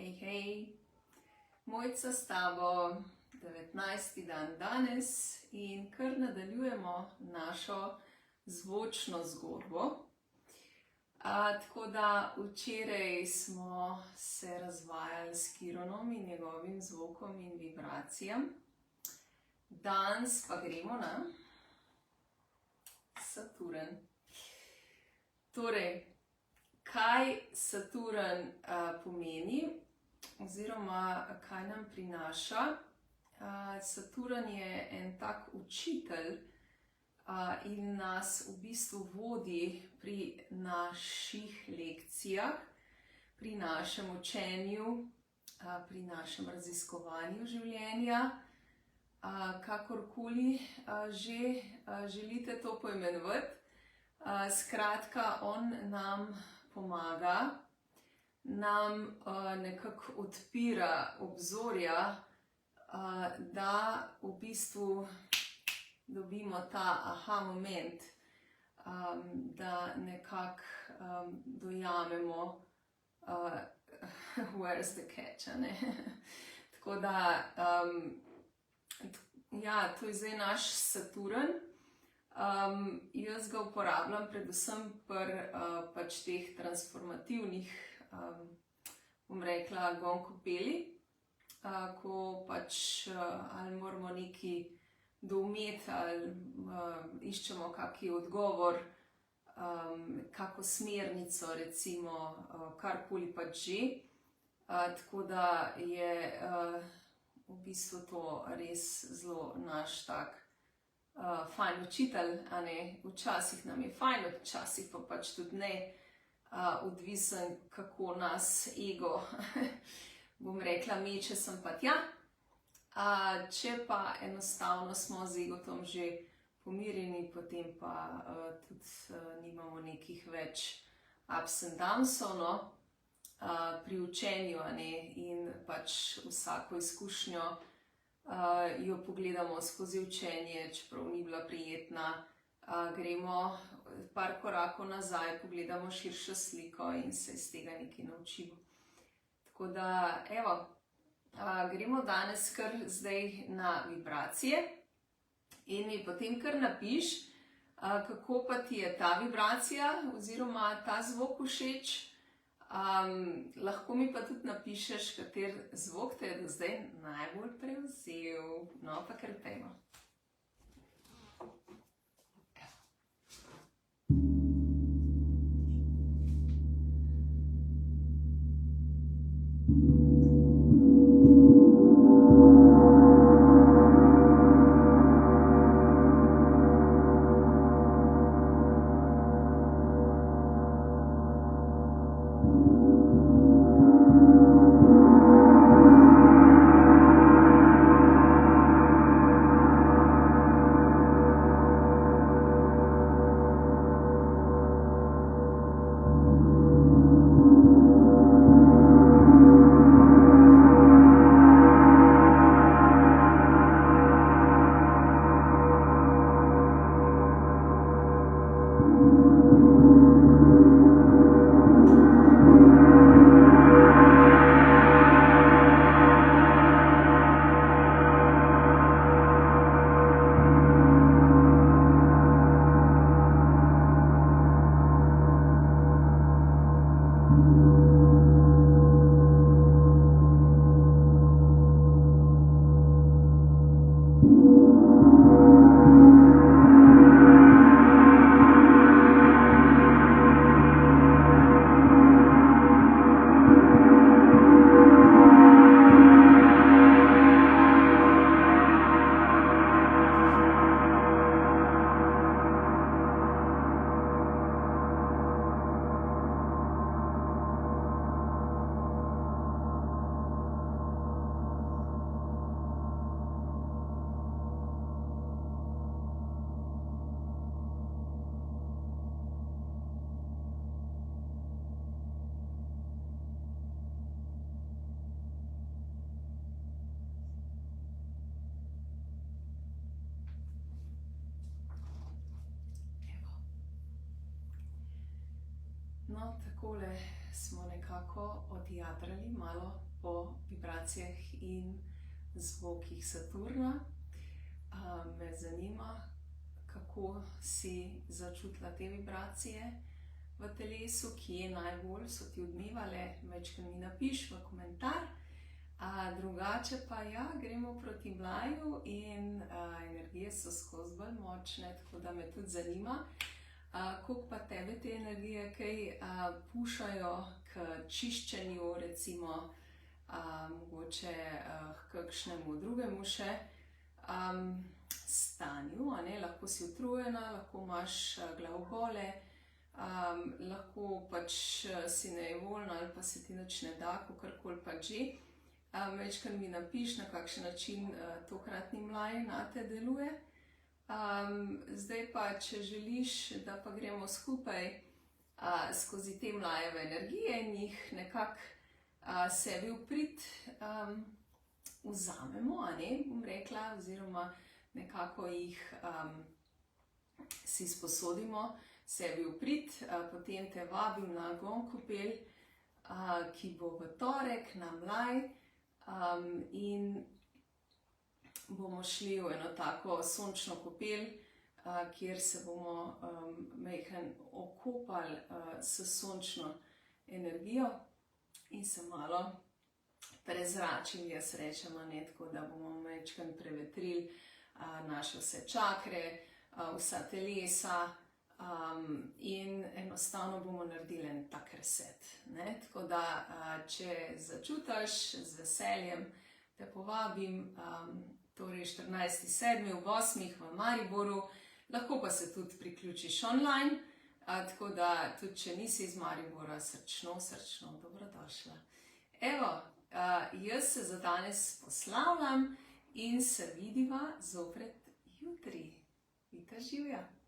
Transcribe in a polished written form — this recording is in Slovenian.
Hej, hej, Mojca s tabo, 19. dan danes in kar nadaljujemo našo zvočno zgodbo. Tako da včeraj smo se razvajali s Kironom in njegovim zvokom in vibracijam. Danes pa gremo na Saturn. Torej, kaj Saturn pomeni oziroma kaj nam prinaša? Saturn je en tak učitelj in nas v bistvu vodi pri naših lekcijah, pri našem učenju, pri našem raziskovanju življenja, kakorkoli že želite to poimenovati. Skratka, on nam pomaga, nam nekako odpira obzorja, da v bistvu dobimo ta aha moment, da nekako dojamemo where's the catch, ne? Tako da, ja, to je zdaj naš Saturn. Jaz ga uporabljam predvsem pri pač teh transformativnih, bom rekla, gonkopeli, ko pač ali moramo nekaj doumeti ali iščemo kaki odgovor, kako smernico recimo, karkoli pač že. Tako da je v bistvu to res zelo naš tak fajn učitelj, a ne? Včasih nam je fajn, včasih pa pač tudi ne, odvisen kako nas ego, bom rekla, meče sem pa tja. Če pa enostavno smo z egotom že pomirjeni, potem pa tudi nimamo nekih več ups and downsov, no? Pri učenju, a ne? In pač vsako izkušnjo jo pogledamo skozi učenje, čeprav ni bila prijetna, gremo par korakov nazaj, pogledamo širšo sliko in se iz tega nekaj naučimo. Tako da, evo, gremo danes kar zdaj na vibracije in mi potem kar napiš, kako pa ti je ta vibracija oziroma ta zvok všeč. Lahko mi pa tudi napišeš, kater zvok te je do zdaj najbolj prevzel. No, pa kar pejmo. No, takole smo nekako odjadrali malo po vibracijah in zvokih Saturna. Me zanima, kako si začutila te vibracije v telesu, kje najbolj so ti odmevale, večkrat mi napiš v komentar. Drugače pa ja, gremo proti mlaju in energije so skozi bolj močne, tako da me tudi zanima, koliko pa tebe te energije kaj pušajo k čiščenju, recimo mogoče k kakšnemu drugemu še stanju, lahko si utrujena, lahko imaš glavobole, lahko pač si nejevoljna ali pa se ti nič ne da, kakorkoli pač že. Večkrat mi napiš, na kakšen način tokratni mlaj nate deluje. Zdaj pa, če želiš, da pa gremo skupaj skozi te mlajeve energije in jih nekako sebi v prid vzamemo, bom rekla, oziroma nekako jih si sposodimo sebi v prid, potem te vabim na Gong kopel, ki bo v torek na mlaj. In bomo šli v eno tako sončno kopel, kjer se bomo majhen okopali s sončno energijo in se malo prezračili, jaz rečem, tako da bomo majčkeno prevetrili naše vse čakre, vsa telesa. In enostavno bomo naredili en tak reset. Tako da, če začutiš, z veseljem te povabim, torej 14.7. v 8. v Mariboru, lahko pa se tudi priključiš online, tako da tudi če nisi iz Maribora, srčno dobrodošla. Evo, jaz se za danes poslavljam in se vidiva zopret jutri. Vita živja!